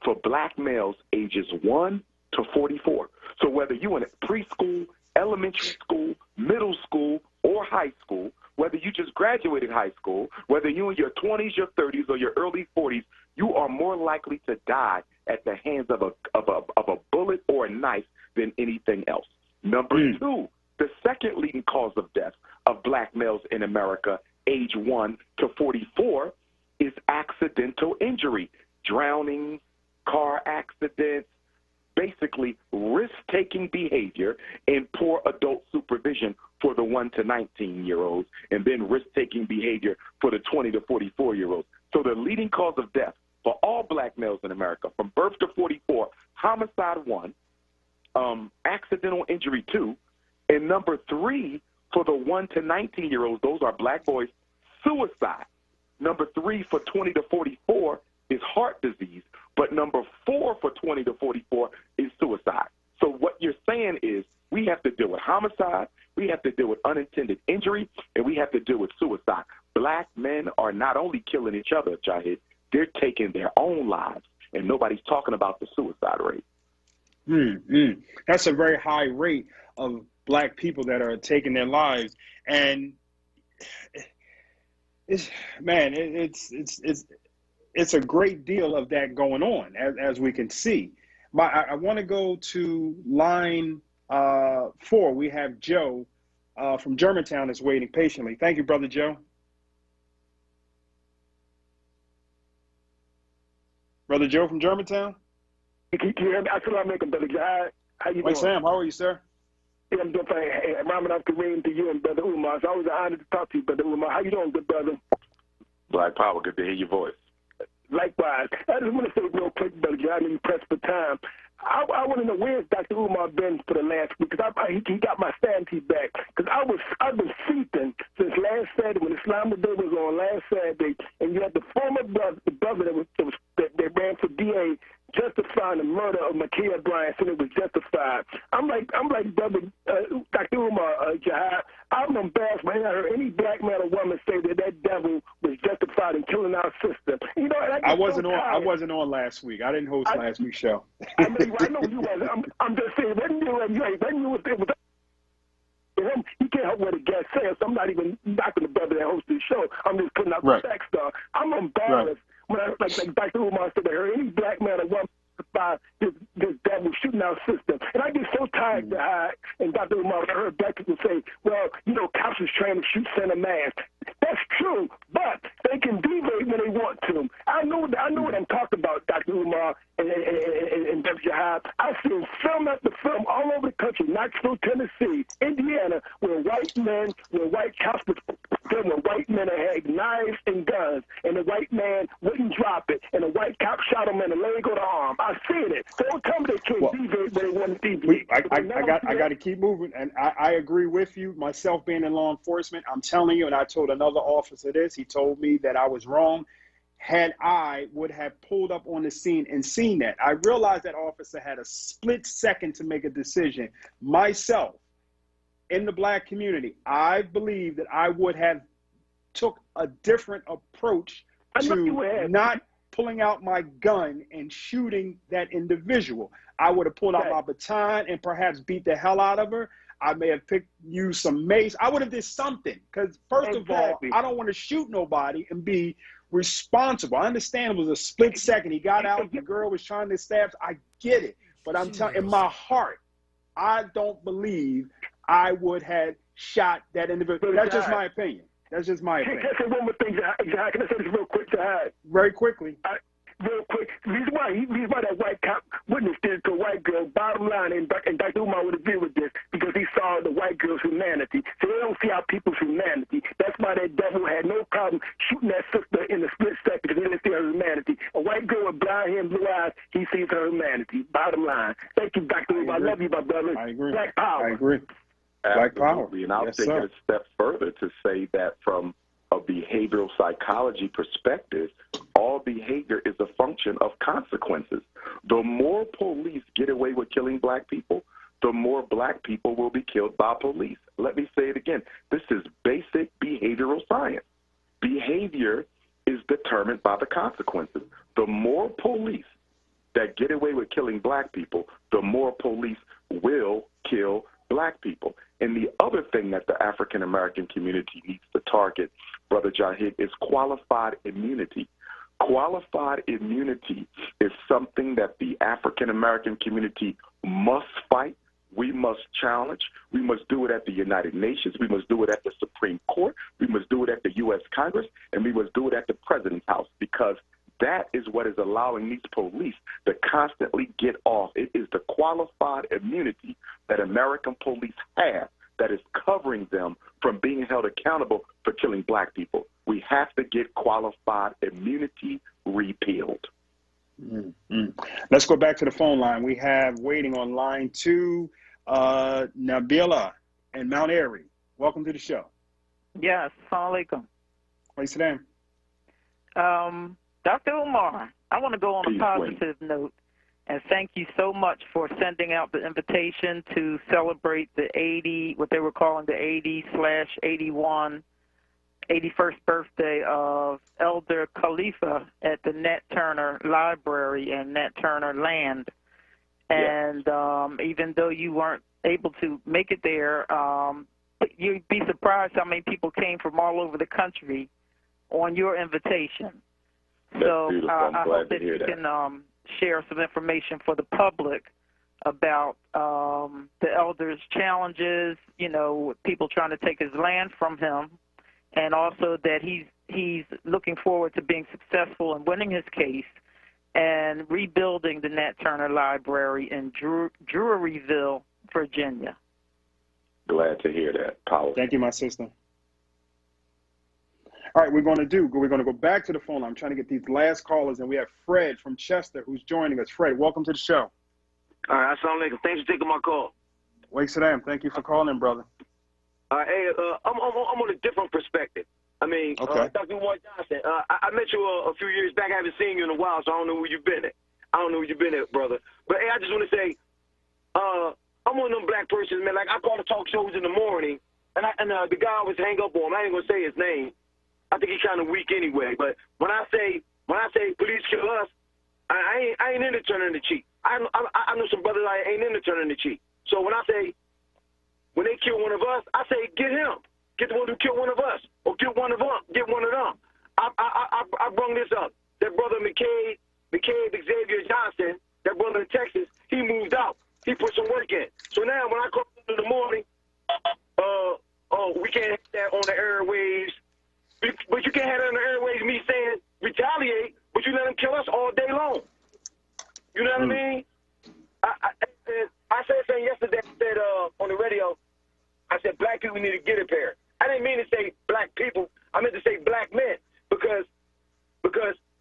for black males ages 1 to 44. So whether you're in preschool, elementary school, middle school, or high school, whether you just graduated high school, whether you're in your 20s, your 30s, or your early 40s, you are more likely to die at the hands of a bullet or a knife than anything else. Number two, the second leading cause of death of black males in America, age 1 to 44, is accidental injury, drowning, car accidents, basically risk-taking behavior and poor adult supervision for the 1 to 19-year-olds, and then risk-taking behavior for the 20 to 44-year-olds. So the leading cause of death for all black males in America, from birth to 44, homicide 1, accidental injury 2, and number 3 for the 1 to 19-year-olds, those are black boys, suicide. Number 3 for 20 to 44 is heart disease, but number 4 for 20 to 44 is suicide. So what you're saying is we have to deal with homicide, we have to deal with unintended injury, and we have to deal with suicide. Black men are not only killing each other, Jahid, they're taking their own lives, and nobody's talking about the suicide rate. That's a very high rate of black people that are taking their lives, and it's a great deal of that going on, as we can see. But I want to go to line 4. We have Joe from Germantown is waiting patiently. Thank you, Brother Joe. Brother Joe from Germantown? Can you hear me? Assalamu Brother Jahid. How you doing? Sam, how are you, sir? Yeah, I'm doing fine. Hey, Ramadan Kareem to you and Brother Umar. It's always an honor to talk to you, Brother Umar. How you doing, good brother? Black Power, good to hear your voice. Likewise. I just want to say real quick, Brother Jahid, I know you pressed for time. I want to know where's Dr. Umar been for the last week, because he got my sanity back. Because I've been seething since last Saturday when Islam Day was on last Saturday, and you had the former brother that ran for DA justifying the murder of Ma'Khia Bryant, saying it was justified. I'm like Brother Dr. Umar Jahid, I'm embarrassed when I heard any black man or woman say that devil was justified in killing our sister. You know, I wasn't on last week. I didn't host last week's show. I know you wasn't. I'm just saying, when you was him, he can't help what the guest says. So I'm not even knocking the brother that hosted the show. I'm just putting out the facts, though. I'm embarrassed when like Dr. Umar said, I heard any black man or woman by this devil shooting our system. And I get so tired to hide. And Dr. Umar, I heard black people say, well, you know, cops is trying to shoot center mass. That's true, but they can deviate when they want to. I know what I'm talking about, Dr. Umar and Dr. Jahid. I've seen film after film all over the country, Knoxville, Tennessee, Indiana, where white men, where white cops then when white men had knives and guns, and the white man wouldn't drop it, and the white cop shot him in the leg or the arm. I've seen it. Don't tell me they can't deviate when they want to deviate. I got to keep moving, and I agree with you. Myself being in law enforcement, I'm telling you, and I told another officer this. He told me that I was wrong. Had I would have pulled up on the scene and seen that, I realized that officer had a split second to make a decision. Myself, in the black community, I believe that I would have took a different approach to not pulling out my gun and shooting that individual. I would have pulled out my baton and perhaps beat the hell out of her. I may have used some mace. I would have did something, because first of all, I don't want to shoot nobody and be responsible. I understand it was a split second. He got out, the girl was trying to stab. I get it. But I'm telling you, in my heart, I don't believe I would have shot that individual. That's just my opinion. That's just my opinion. Can I say one more thing, Zach? Can I say this real quick, Zach? Very quickly. Real quick. The reason why that white cop witnessed this to a white girl, bottom line, and Dr. Umar would agree with this, because he saw the white girl's humanity. So they don't see our people's humanity. That's why that devil had no problem shooting that sister in a split second, because he didn't see her humanity. A white girl with blonde hair and blue eyes, he sees her humanity. Bottom line. Thank you, Dr. Umar. I love you, my brother. I agree. Black power. I agree. Absolutely. Black power. And I'll take it a step further to say that from a behavioral psychology perspective, all behavior is a function of consequences. The more police get away with killing black people, the more black people will be killed by police. Let me say it again. This is basic behavioral science. Behavior is determined by the consequences. The more police that get away with killing black people, the more police will kill black people. And the other thing that the African-American community needs to target, Brother Jahid, is qualified immunity. Qualified immunity is something that the African-American community must fight. We must challenge. We must do it at the United Nations. We must do it at the Supreme Court. We must do it at the U.S. Congress. And we must do it at the President's House, because that is what is allowing these police to constantly get off. It is the qualified immunity that American police have that is covering them from being held accountable for killing black people. We have to get qualified immunity repealed. Mm-hmm. Let's go back to the phone line. We have waiting on line 2, Nabila in Mount Airy. Welcome to the show. Yes, assalamu alaikum. What's your name? Dr. Umar, I want to go on a positive note and thank you so much for sending out the invitation to celebrate the what they were calling the 81st birthday of Elder Khalifa at the Nat Turner Library in Nat Turner Land. And even though you weren't able to make it there, you'd be surprised how many people came from all over the country on your invitation. So I hope that you can share some information for the public about the elder's challenges, people trying to take his land from him, and also that he's looking forward to being successful in winning his case and rebuilding the Nat Turner Library in Druryville, Virginia. Glad to hear that. Powerful. Thank you, my sister. All right, we're going to go back to the phone. I'm trying to get these last callers, and we have Fred from Chester who's joining us. Fred, welcome to the show. All right, assalamu alaikum. Thanks for taking my call. Wake Saddam, thank you for calling, brother. Hey, I'm on a different perspective. I mean, Dr. Umar Johnson, I met you a few years back. I haven't seen you in a while, so I don't know where you've been at. Brother. But, hey, I just want to say, I'm one of them black persons, man. Like, I call the talk shows in the morning, and the guy always hang up on him. I ain't going to say his name. I think he's kind of weak anyway. But when I say police kill us, I ain't into turning the cheek. I know some brothers I ain't into turning the cheek. So when I say when they kill one of us, I say get him, get the one who killed one of us, or get one of them. I brung this up. That brother McCabe Xavier Johnson, that brother in Texas, he moved out. He put some work in. So now when I call in the morning, we can't have that on the airwaves. But you can't have it on the airwaves, me saying retaliate, but you let them kill us all day long. You know what I mean? I said something yesterday. I said on the radio, I said black people need to get it there. I didn't mean to say black people. I meant to say black men because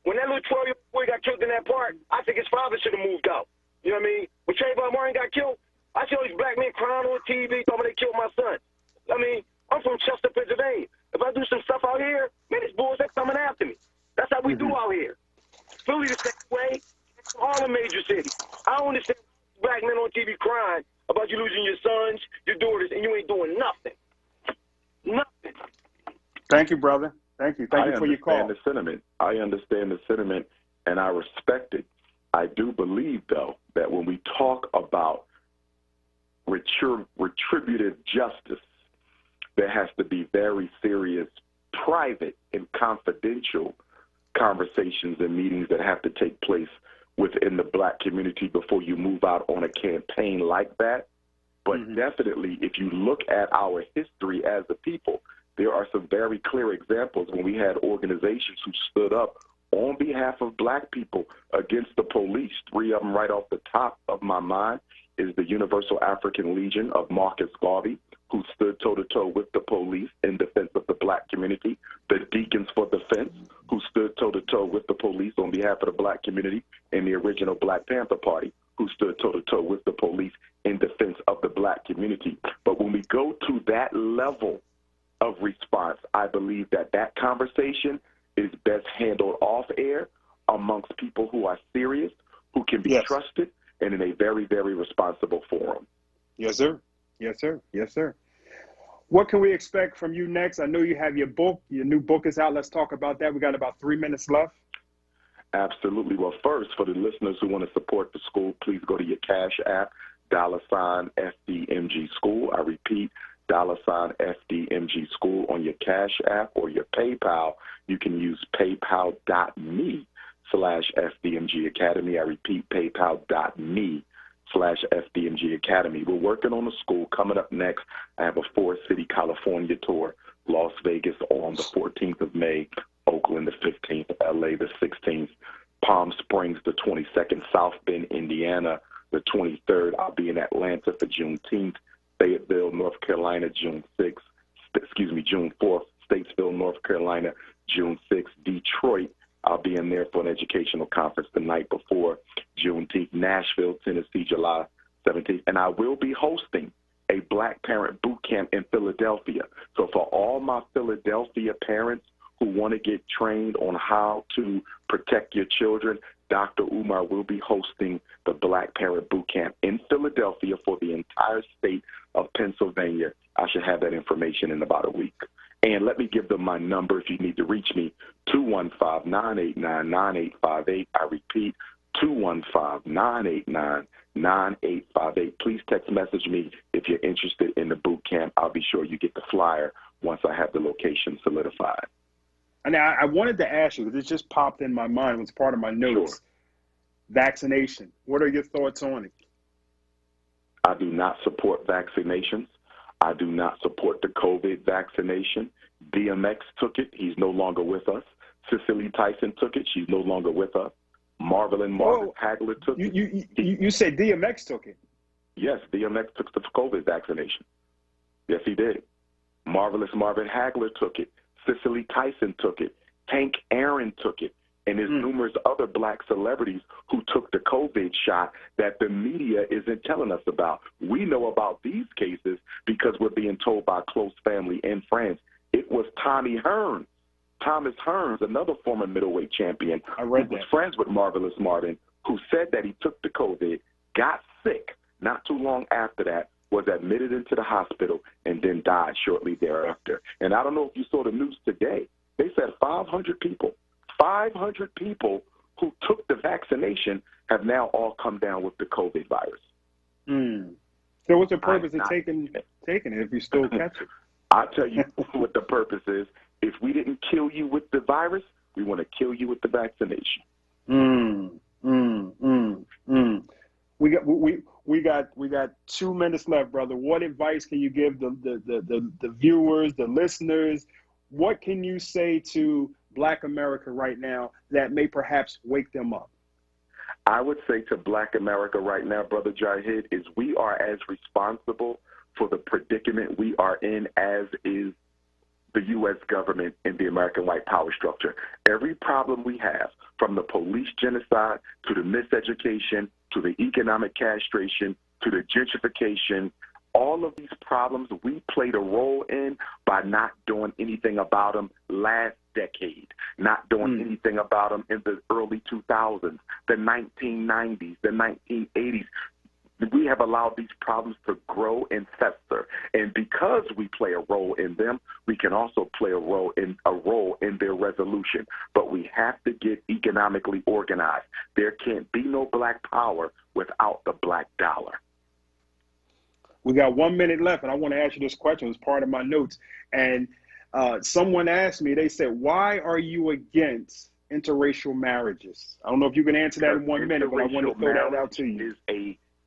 when that little 12-year-old boy got killed in that park, I think his father should have moved out. You know what I mean? When Trayvon Martin got killed, I see all these black men crying on TV talking about they killed my son. I mean, I'm from Chester, Pennsylvania. If I do some stuff out here, man, these boys are coming after me. That's how we do out here. Philly the same way, all the major cities. I don't understand black men on TV crying about you losing your sons, your daughters, and you ain't doing nothing. Nothing. Thank you, brother. Thank you. Thank you for your call. I understand the sentiment, and I respect it. I do believe, though, that when we talk about retributive justice, there has to be very serious, private, and confidential conversations and meetings that have to take place within the black community before you move out on a campaign like that. But definitely, if you look at our history as a people, there are some very clear examples when we had organizations who stood up on behalf of black people against the police. 3 of them right off the top of my mind is the Universal African Legion of Marcus Garvey, who stood toe-to-toe with the police in defense of the black community, the Deacons for Defense, who stood toe-to-toe with the police on behalf of the black community, and the original Black Panther Party, who stood toe-to-toe with the police in defense of the black community. But when we go to that level of response, I believe that that conversation is best handled off air amongst people who are serious, who can be trusted, and in a very, very responsible forum. Yes, sir. Yes, sir. Yes, sir. What can we expect from you next? I know you have your book. Your new book is out. Let's talk about that. We got about 3 minutes left. Absolutely. Well, first, for the listeners who want to support the school, please go to your Cash App, $FDMG School. I repeat, $FDMG School on your Cash App or your PayPal. You can use paypal.me/FDMG Academy. I repeat, paypal.me/FDMG Academy. We're working on the school. Coming up next, I have a 4-city California tour. Las Vegas on the 14th of May, Oakland the 15th, LA the 16th, Palm Springs the 22nd, South Bend, Indiana the 23rd. I'll be in Atlanta for Juneteenth, Fayetteville, North Carolina, June 4th, Statesville, North Carolina, June 6th, Detroit. I'll be in there for an educational conference the night before Juneteenth, Nashville, Tennessee, July 17th. And I will be hosting a Black Parent Boot Camp in Philadelphia. So for all my Philadelphia parents who want to get trained on how to protect your children, Dr. Umar will be hosting the Black Parent Boot Camp in Philadelphia for the entire state of Pennsylvania. I should have that information in about a week. And let me give them my number if you need to reach me, 215-989-9858. I repeat, 215-989-9858. Please text message me if you're interested in the boot camp. I'll be sure you get the flyer once I have the location solidified. And I wanted to ask you, because it just popped in my mind, it was part of my notes. Sure. Vaccination. What are your thoughts on it? I do not support vaccinations. I do not support the COVID vaccination. DMX took it. He's no longer with us. Cicely Tyson took it. She's no longer with us. Marvelyn Margaret Hagler took it. You said DMX took it? Yes, DMX took the COVID vaccination. Yes, he did. Marvelous Marvin Hagler took it. Cicely Tyson took it. Hank Aaron took it. And there's numerous other black celebrities who took the COVID shot that the media isn't telling us about. We know about these cases because we're being told by close family and friends. It was Thomas Hearns, another former middleweight champion, who was friends with Marvelous Martin, who said that he took the COVID, got sick not too long after that, was admitted into the hospital, and then died shortly thereafter. And I don't know if you saw the news today. They said 500 people who took the vaccination have now all come down with the COVID virus. So what's the purpose of taking it if you still catch it? I'll tell you what the purpose is. If we didn't kill you with the virus, we want to kill you with the vaccination. We got 2 minutes left, brother. What advice can you give the viewers, the listeners? What can you say to Black America right now that may perhaps wake them up? I would say to Black America right now, Brother Jahid, is we are as responsible for the predicament we are in as is the U.S. government and the American white power structure. Every problem we have, from the police genocide to the miseducation to the economic castration to the gentrification, all of these problems we played a role in by not doing anything about them last decade, not doing anything about them in the early 2000s, the 1990s, the 1980s. We have allowed these problems to grow and fester. And because we play a role in them, we can also play a role in their resolution. But we have to get economically organized. There can't be no black power without the black dollar. We got 1 minute left, and I want to ask you this question. It was part of my notes. And someone asked me, they said, why are you against interracial marriages? I don't know if you can answer that in 1 minute, but I want to throw that out to you.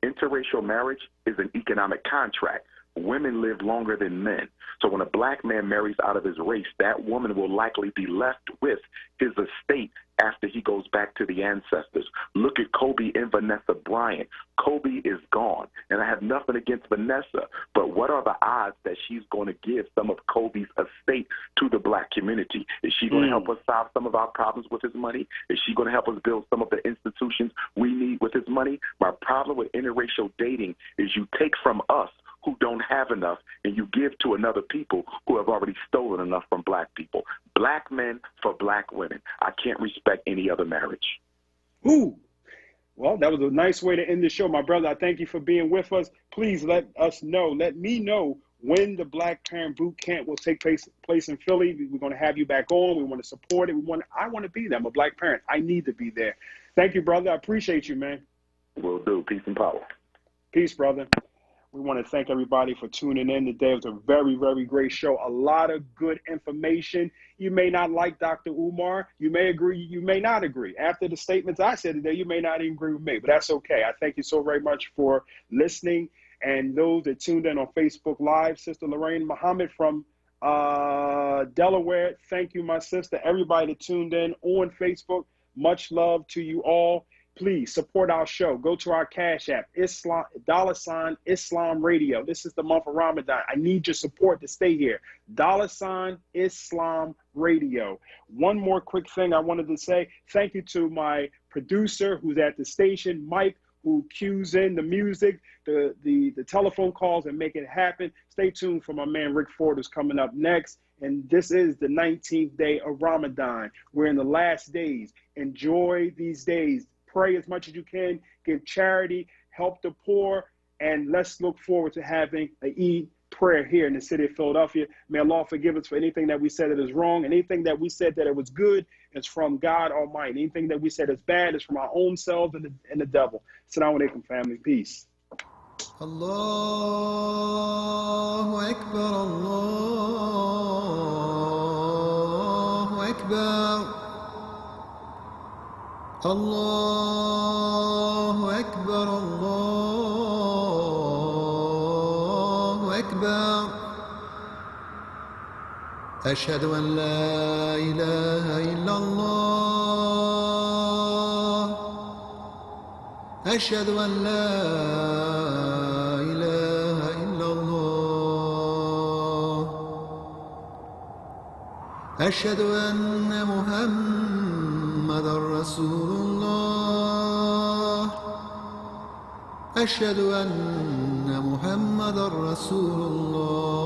Interracial marriage is an economic contract. Women live longer than men. So when a black man marries out of his race, that woman will likely be left with his estate after he goes back to the ancestors. Look at Kobe and Vanessa Bryant. Kobe is gone, and I have nothing against Vanessa, but what are the odds that she's going to give some of Kobe's estate to the black community? Is she going to help us solve some of our problems with his money? Is she going to help us build some of the institutions we need with his money? My problem with interracial dating is you take from us who don't have enough, and you give to another people who have already stolen enough from black people. Black men for black women. I can't respect any other marriage. Ooh. Well, that was a nice way to end the show. My brother, I thank you for being with us. Please let me know when the Black Parent Boot Camp will take place in Philly. We're going to have you back on. We want to support it. I want to be there. I'm a black parent. I need to be there. Thank you, brother. I appreciate you, man. Will do. Peace and power. Peace, brother. We want to thank everybody for tuning in today. It was a very, very great show. A lot of good information. You may not like Dr. Umar. You may agree. You may not agree. After the statements I said today, you may not even agree with me, but that's okay. I thank you so very much for listening. And those that tuned in on Facebook Live, Sister Lorraine Muhammad from Delaware, thank you, my sister. Everybody that tuned in on Facebook, much love to you all. Please support our show. Go to our Cash App, Islam Radio. This is the month of Ramadan. I need your support to stay here. Islam Radio. One more quick thing I wanted to say. Thank you to my producer who's at the station, Mike, who cues in the music, the telephone calls, and make it happen. Stay tuned for my man Rick Ford, who's coming up next. And this is the 19th day of Ramadan. We're in the last days. Enjoy these days. Pray as much as you can, give charity, help the poor, and let's look forward to having an Eid prayer here in the city of Philadelphia. May Allah forgive us for anything that we said that is wrong, and anything that we said that it was good is from God Almighty. Anything that we said is bad is from our own selves and the devil. Assalamu alaikum, family. Peace. Allahu Akbar, Allahu Akbar. الله أكبر الله أكبر أشهد أن لا إله إلا الله أشهد أن لا إله إلا الله أشهد أن محمد رسول الله أشهد أن محمد رسول الله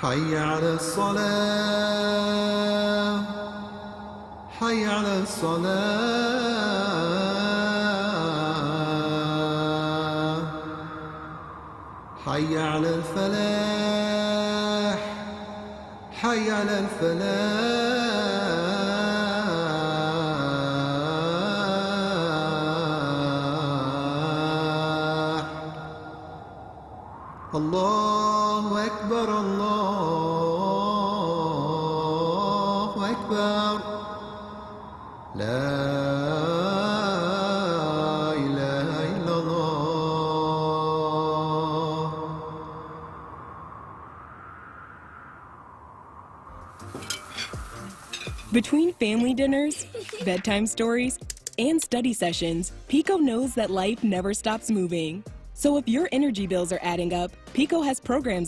حي على الصلاة حي على الصلاة حي على الفلاح حي على الفلاح الله أكبر الله أكبر لا إله إلا الله. Between family dinners, bedtime stories, and study sessions, Pico knows that life never stops moving. So if your energy bills are adding up, PECO has programs